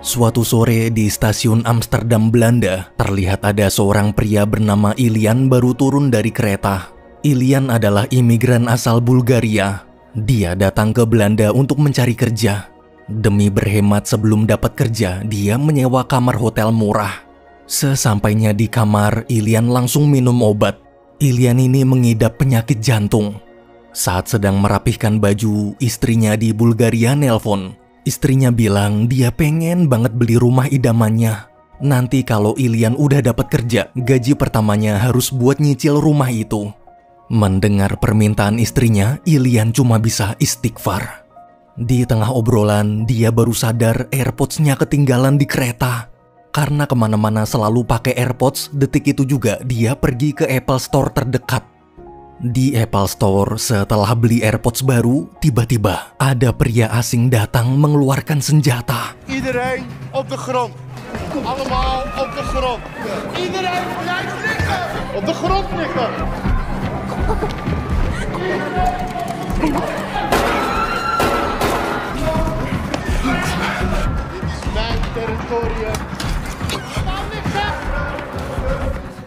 Suatu sore di stasiun Amsterdam, Belanda, terlihat ada seorang pria bernama Ilian baru turun dari kereta. Ilian adalah imigran asal Bulgaria. Dia datang ke Belanda untuk mencari kerja. Demi berhemat sebelum dapat kerja, dia menyewa kamar hotel murah. Sesampainya di kamar, Ilian langsung minum obat. Ilian ini mengidap penyakit jantung. Saat sedang merapihkan baju, istrinya di Bulgaria nelpon. Istrinya bilang dia pengen banget beli rumah idamannya. Nanti kalau Ilian udah dapat kerja, gaji pertamanya harus buat nyicil rumah itu. Mendengar permintaan istrinya, Ilian cuma bisa istighfar. Di tengah obrolan, dia baru sadar AirPods-nya ketinggalan di kereta. Karena kemana-mana selalu pakai AirPods, detik itu juga dia pergi ke Apple Store terdekat. Di Apple Store, setelah beli AirPods baru, tiba-tiba ada pria asing datang mengeluarkan senjata. Iedereen op de grond. Allemaal op de grond. Iedereen blijft liggen. Op de grond liggen. Mijn territorium.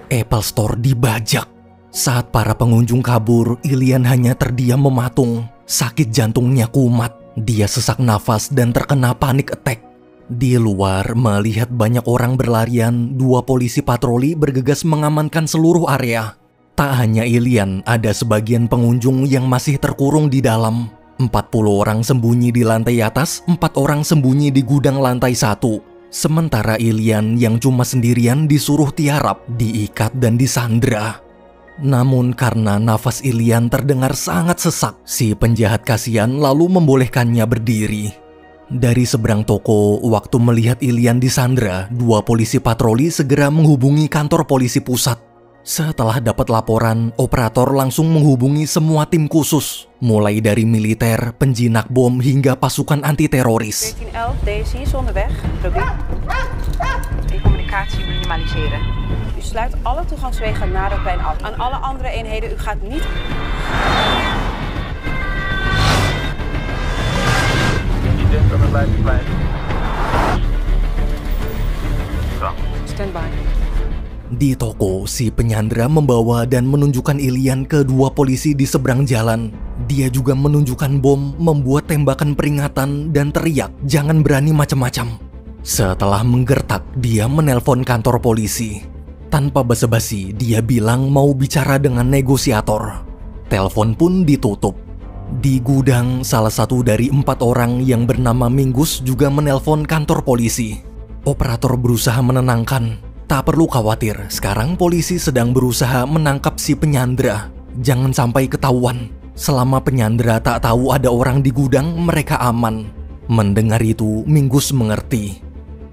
Apple Store dibajak. Saat para pengunjung kabur, Ilian hanya terdiam mematung. Sakit jantungnya kumat. Dia sesak nafas dan terkena panic attack. Di luar, melihat banyak orang berlarian, 2 polisi patroli bergegas mengamankan seluruh area. Tak hanya Ilian, ada sebagian pengunjung yang masih terkurung di dalam. 40 orang sembunyi di lantai atas, 4 orang sembunyi di gudang lantai 1. Sementara Ilian yang cuma sendirian disuruh tiarap, diikat dan disandra. Namun karena nafas Ilian terdengar sangat sesak, si penjahat kasihan lalu membolehkannya berdiri. Dari seberang toko, waktu melihat Ilian disandra, 2 polisi patroli segera menghubungi kantor polisi pusat. Setelah dapat laporan, operator langsung menghubungi semua tim khusus, mulai dari militer, penjinak bom hingga pasukan anti-teroris. 1411, DSI is onderweg. Probeer de communicatie minimaliseren. U sluit alle toegangswegen naar het plein af. Aan alle andere eenheden, u gaat niet... Stand by. Di toko, si penyandra membawa dan menunjukkan Ilian ke 2 polisi di seberang jalan. Dia juga menunjukkan bom, membuat tembakan peringatan dan teriak, "Jangan berani macam-macam." Setelah menggertak, dia menelpon kantor polisi. Tanpa basa-basi, dia bilang mau bicara dengan negosiator. Telepon pun ditutup. Di gudang, salah satu dari 4 orang yang bernama Mingus juga menelpon kantor polisi. Operator berusaha menenangkan. Tak perlu khawatir, sekarang polisi sedang berusaha menangkap si penyandra. Jangan sampai ketahuan. Selama penyandra tak tahu ada orang di gudang, mereka aman. Mendengar itu, Mingus mengerti.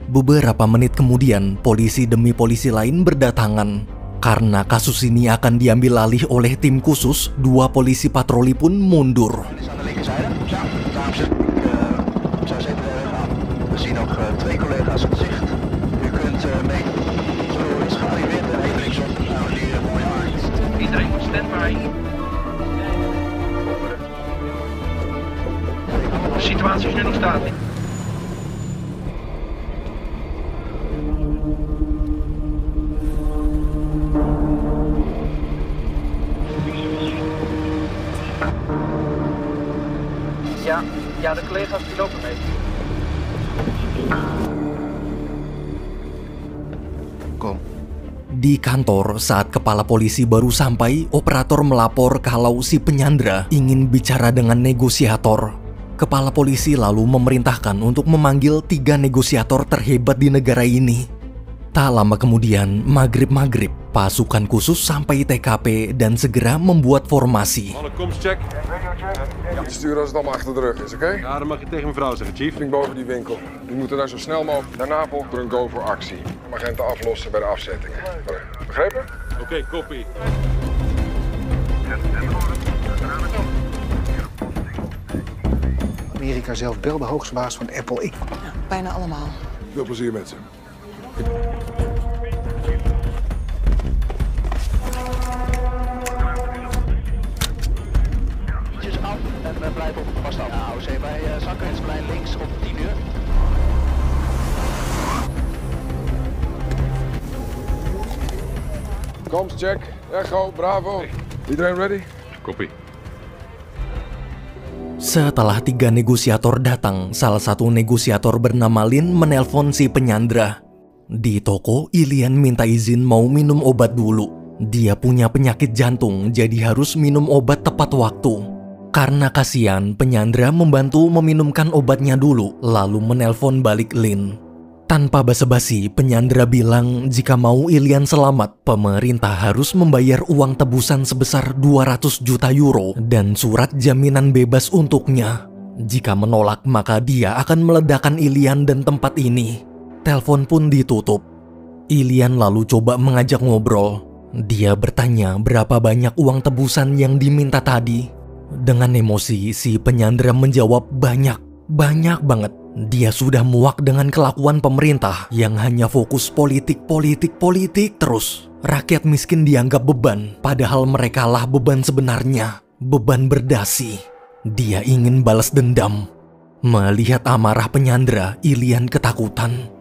Beberapa menit kemudian, polisi demi polisi lain berdatangan. Karena kasus ini akan diambil alih oleh tim khusus, 2 polisi patroli pun mundur. De situatie is nu nog static. Ja, de collega's die lopen mee. Kom. Di kantor, saat kepala polisi baru sampai, operator melapor kalau si penyandra ingin bicara dengan negosiator. Kepala polisi lalu memerintahkan untuk memanggil 3 negosiator terhebat di negara ini. Tak lama kemudian, maghrib-maghrib, pasukan khusus sampai TKP dan segera membuat formasi. Alle komstcheck. Sturen als het allemaal achter de rug is, oké? Ja, dat mag je tegen mevrouw zeggen, chief. Ik boven die winkel. Die moeten daar zo snel mogelijk naar Napel voor een go voor actie. Agenten aflossen bij de afzettingen. Begrepen? Oké, copy. Amerika zelf belde hoogste baas van Apple in. Ja, bijna allemaal. Veel plezier met ze. En blijf op vast af. Nou, bij Zakkensplein links op 10 uur. Comms check. Echo, Bravo. Iedereen ready? Copy. Setelah 3 negosiator datang, salah satu negosiator bernama Lin menelpon si penyandra. Di toko, Ilian minta izin mau minum obat dulu. Dia punya penyakit jantung, jadi harus minum obat tepat waktu. Karena kasihan, penyandra membantu meminumkan obatnya dulu, lalu menelpon balik Lin. Tanpa basa-basi, penyandra bilang jika mau Ilian selamat, pemerintah harus membayar uang tebusan sebesar 200 juta euro dan surat jaminan bebas untuknya. Jika menolak, maka dia akan meledakkan Ilian dan tempat ini. Telepon pun ditutup. Ilian lalu coba mengajak ngobrol. Dia bertanya berapa banyak uang tebusan yang diminta tadi. Dengan emosi, si penyandra menjawab banyak banget. Dia sudah muak dengan kelakuan pemerintah yang hanya fokus politik terus. Rakyat miskin dianggap beban, padahal merekalah beban sebenarnya. Beban berdasi. Dia ingin balas dendam. Melihat amarah penyandra, Ilian ketakutan.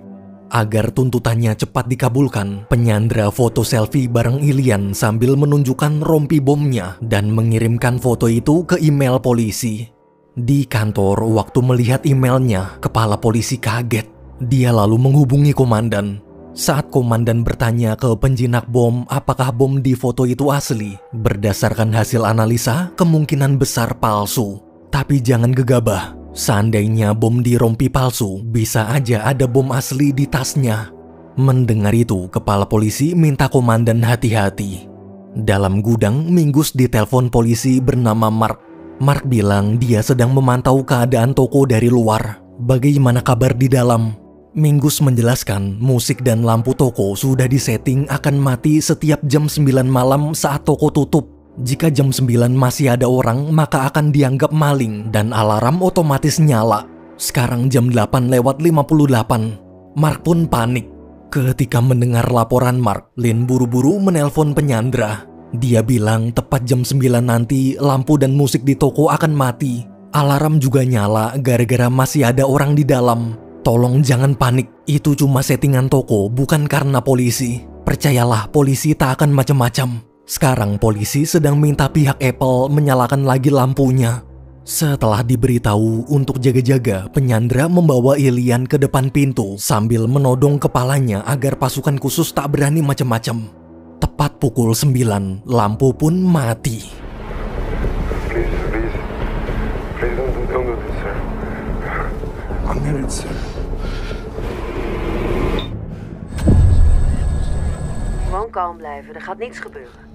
Agar tuntutannya cepat dikabulkan, penyandra foto selfie bareng Ilian sambil menunjukkan rompi bomnya dan mengirimkan foto itu ke email polisi. Di kantor, waktu melihat emailnya, kepala polisi kaget. Dia lalu menghubungi komandan. Saat komandan bertanya ke penjinak bom apakah bom di foto itu asli, berdasarkan hasil analisa, kemungkinan besar palsu. Tapi jangan gegabah, seandainya bom di rompi palsu, bisa aja ada bom asli di tasnya. Mendengar itu, kepala polisi minta komandan hati-hati. Dalam gudang, Mingus ditelepon polisi bernama Mark. Mark bilang dia sedang memantau keadaan toko dari luar. Bagaimana kabar di dalam? Mingus menjelaskan musik dan lampu toko sudah disetting akan mati setiap jam 9 malam saat toko tutup. Jika jam 9 masih ada orang, maka akan dianggap maling dan alarm otomatis nyala. Sekarang jam 8:58. Mark pun panik. Ketika mendengar laporan Mark, Lin buru-buru menelpon penyandra. Dia bilang tepat jam 9 nanti lampu dan musik di toko akan mati. Alarm juga nyala gara-gara masih ada orang di dalam. Tolong jangan panik, itu cuma settingan toko, bukan karena polisi. Percayalah, polisi tak akan macam-macam. Sekarang polisi sedang minta pihak Apple menyalakan lagi lampunya. Setelah diberitahu untuk jaga-jaga, penyandra membawa Ilian ke depan pintu sambil menodong kepalanya agar pasukan khusus tak berani macam-macam. Tepat pukul 9, lampu pun mati. Please don't do this, sir. I'm married, sir. Gewoon kalm blijven, er gaat niets gebeuren.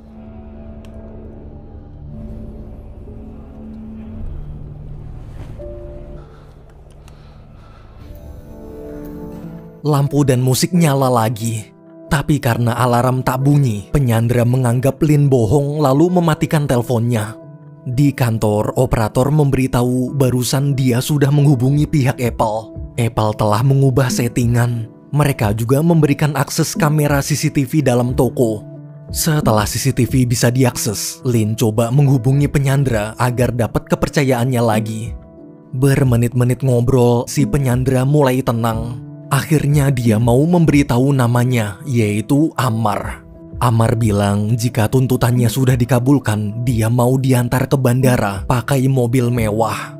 Lampu dan musik nyala lagi. Tapi karena alarm tak bunyi, penyandra menganggap Lin bohong lalu mematikan teleponnya. Di kantor, operator memberitahu barusan dia sudah menghubungi pihak Apple. Apple telah mengubah settingan. Mereka juga memberikan akses kamera CCTV dalam toko. Setelah CCTV bisa diakses, Lin coba menghubungi penyandra agar dapat kepercayaannya lagi. Bermenit-menit ngobrol, si penyandra mulai tenang. Akhirnya dia mau memberitahu namanya, yaitu Ammar. Ammar bilang jika tuntutannya sudah dikabulkan, dia mau diantar ke bandara pakai mobil mewah.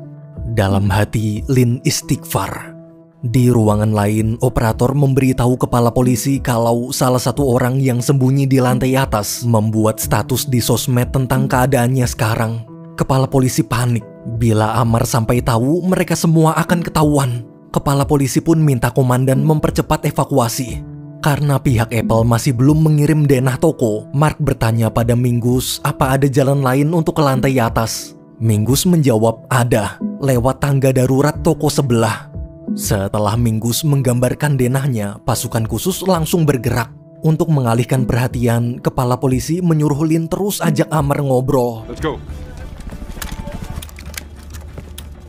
Dalam hati, Lin istighfar. Di ruangan lain, operator memberitahu kepala polisi kalau salah satu orang yang sembunyi di lantai atas membuat status di sosmed tentang keadaannya sekarang. Kepala polisi panik. Bila Ammar sampai tahu, mereka semua akan ketahuan. Kepala polisi pun minta komandan mempercepat evakuasi. Karena pihak Apple masih belum mengirim denah toko, Mark bertanya pada Mingus apa ada jalan lain untuk ke lantai atas. Mingus menjawab ada, lewat tangga darurat toko sebelah. Setelah Mingus menggambarkan denahnya, pasukan khusus langsung bergerak. Untuk mengalihkan perhatian, kepala polisi menyuruh Lin terus ajak Ammar ngobrol. Let's go.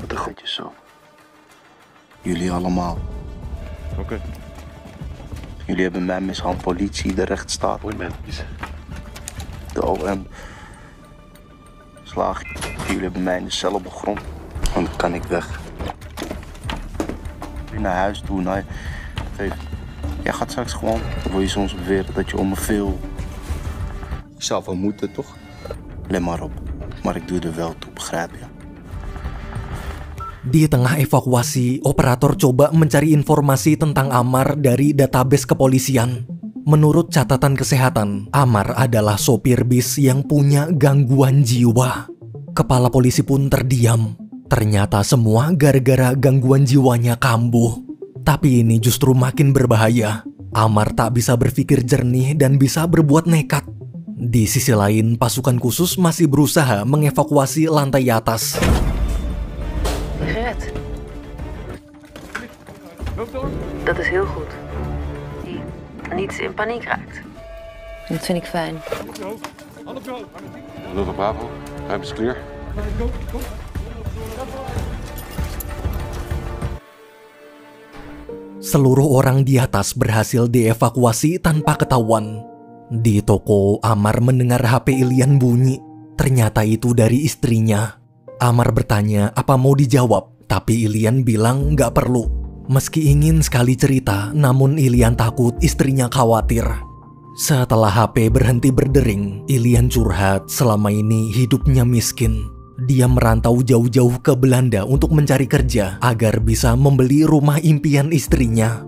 Wat een goedje zo. Jullie allemaal. Oké. Jullie hebben mij mishandeld, politie, de rechtsstaat. De OM. Slaag. Jullie hebben mij in de cel op de grond. En dan kan ik weg. Naar huis toe. Jij gaat straks gewoon. Wil je soms beweren dat je om me veel. Ik zou wel moeten, toch? Let maar op. Maar ik doe er wel toe, begrijp je? Di tengah evakuasi, operator coba mencari informasi tentang Amar dari database kepolisian. Menurut catatan kesehatan, Amar adalah sopir bis yang punya gangguan jiwa. Kepala polisi pun terdiam. Ternyata semua gara-gara gangguan jiwanya kambuh. Tapi ini justru makin berbahaya. Amar tak bisa berpikir jernih dan bisa berbuat nekat. Di sisi lain, pasukan khusus masih berusaha mengevakuasi lantai atas. Gered. Dat is heel goed. Die niet in paniek raakt. Dat vind ik fijn. Nova Bravo, ruim is clear. Seluruh orang di atas berhasil dievakuasi tanpa ketahuan. Di toko, Amar mendengar HP Ilian bunyi. Ternyata itu dari istrinya. Amar bertanya apa mau dijawab, tapi Ilian bilang nggak perlu. Meski ingin sekali cerita, namun Ilian takut istrinya khawatir. Setelah HP berhenti berdering, Ilian curhat selama ini hidupnya miskin. Dia merantau jauh-jauh ke Belanda untuk mencari kerja agar bisa membeli rumah impian istrinya.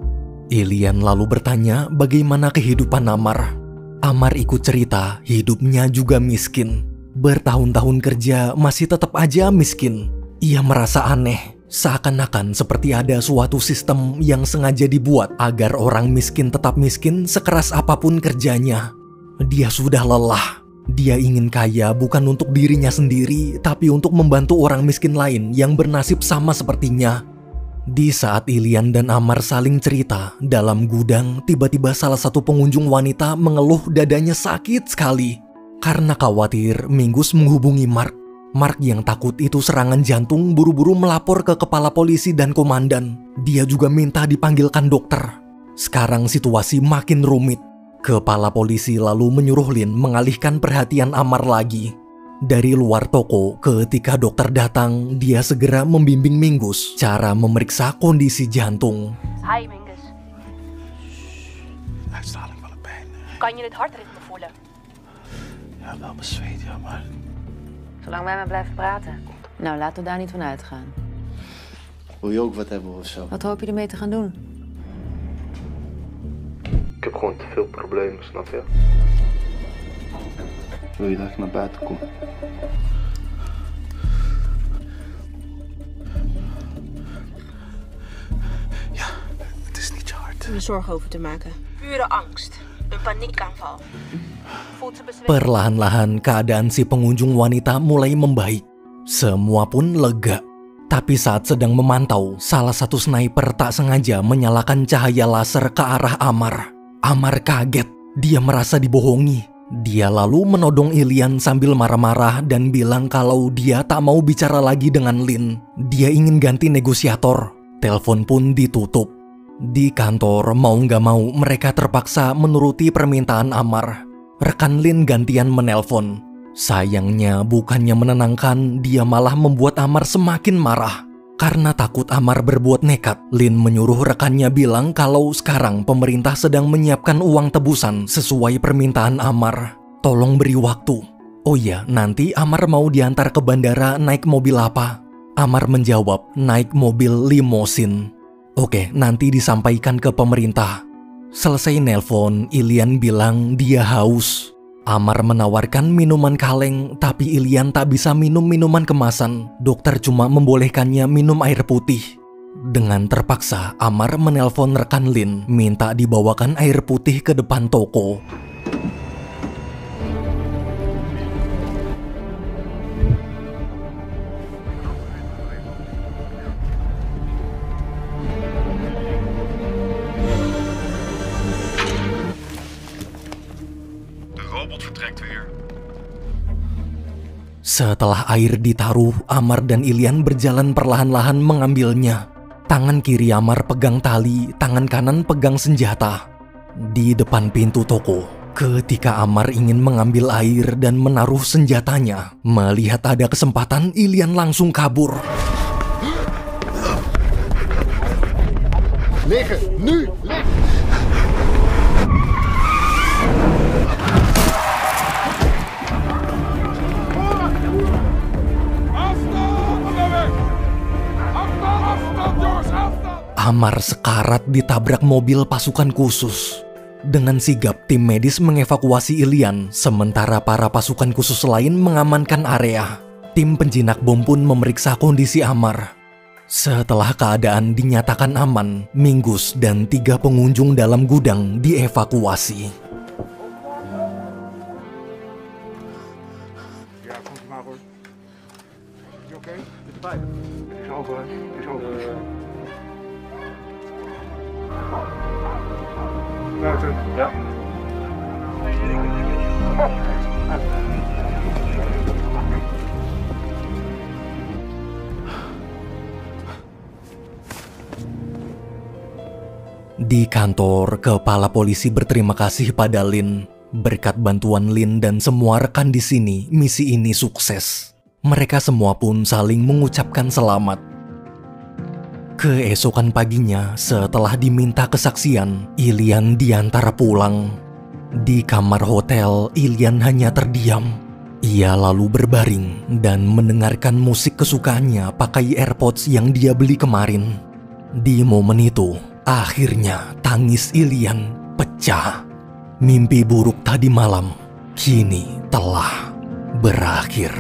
Ilian lalu bertanya bagaimana kehidupan Amar. Amar ikut cerita hidupnya juga miskin. Bertahun-tahun kerja masih tetap aja miskin. Ia merasa aneh, seakan-akan seperti ada suatu sistem yang sengaja dibuat agar orang miskin tetap miskin sekeras apapun kerjanya. Dia sudah lelah. Dia ingin kaya bukan untuk dirinya sendiri, tapi untuk membantu orang miskin lain yang bernasib sama sepertinya. Di saat Ilian dan Amar saling cerita, dalam gudang tiba-tiba salah satu pengunjung wanita mengeluh dadanya sakit sekali. Karena khawatir, Mingus menghubungi Mark. Mark yang takut itu serangan jantung buru-buru melapor ke kepala polisi dan komandan. Dia juga minta dipanggilkan dokter. Sekarang situasi makin rumit. Kepala polisi lalu menyuruh Lin mengalihkan perhatian Amar lagi. Dari luar toko, ketika dokter datang, dia segera membimbing Mingus cara memeriksa kondisi jantung. Hi Mingus. Uitstraling van de pijn. Kan je het hartritme voelen? Ja, wel bezweet, ja, maar... Zolang wij maar blijven praten. Nou, laten we daar niet van uitgaan. Wil je ook wat hebben of zo? Wat hoop je ermee te gaan doen? Ik heb gewoon te veel problemen, snap je? Wil je dat ik naar buiten kom? Ja, het is niet je hart. Om je zorgen over te maken. Pure angst. Een paniekaanval. Voelt ze bezweet. Perlahan-lahan keadaan si pengunjung wanita mulai membaik. Semua pun lega. Tapi saat sedang memantau, salah satu sniper tak sengaja menyalakan cahaya laser ke arah Amar. Amar kaget, dia merasa dibohongi. Dia lalu menodong Ilian sambil marah-marah dan bilang kalau dia tak mau bicara lagi dengan Lin. Dia ingin ganti negosiator. Telepon pun ditutup. Di kantor, mau nggak mau mereka terpaksa menuruti permintaan Amar. Rekan Lin gantian menelpon. Sayangnya bukannya menenangkan, dia malah membuat Amar semakin marah. Karena takut Amar berbuat nekat, Lin menyuruh rekannya bilang kalau sekarang pemerintah sedang menyiapkan uang tebusan sesuai permintaan Amar. Tolong beri waktu. Oh iya, nanti Amar mau diantar ke bandara naik mobil apa? Amar menjawab, naik mobil limosin. Oke, nanti disampaikan ke pemerintah. Selesai nelpon, Ilian bilang dia haus. Amar menawarkan minuman kaleng, tapi Ilian tak bisa minum minuman kemasan. Dokter cuma membolehkannya minum air putih. Dengan terpaksa, Amar menelpon rekan Lin, minta dibawakan air putih ke depan toko. Setelah air ditaruh, Amar dan Ilian berjalan perlahan-lahan mengambilnya. Tangan kiri Amar pegang tali, tangan kanan pegang senjata. Di depan pintu toko, ketika Amar ingin mengambil air dan menaruh senjatanya, melihat ada kesempatan, Ilian langsung kabur. Liggen, nu! Liggen! Amar sekarat ditabrak mobil pasukan khusus. Dengan sigap tim medis mengevakuasi Ilian, sementara para pasukan khusus lain mengamankan area. Tim penjinak bom pun memeriksa kondisi Amar. Setelah keadaan dinyatakan aman, Mingus dan 3 pengunjung dalam gudang dievakuasi. Ja, komt u maar hoor. Is je oké? Het is bij. Het is over, hè? Het is over. Buiten. Ja. Di kantor, kepala polisi berterima kasih pada Lin. Berkat bantuan Lin dan semua rekan di sini, misi ini sukses. Mereka semua pun saling mengucapkan selamat. Keesokan paginya, setelah diminta kesaksian, Ilian diantar pulang. Di kamar hotel, Ilian hanya terdiam. Ia lalu berbaring dan mendengarkan musik kesukaannya pakai AirPods yang dia beli kemarin. Di momen itu, akhirnya tangis Ilian pecah. Mimpi buruk tadi malam kini telah berakhir.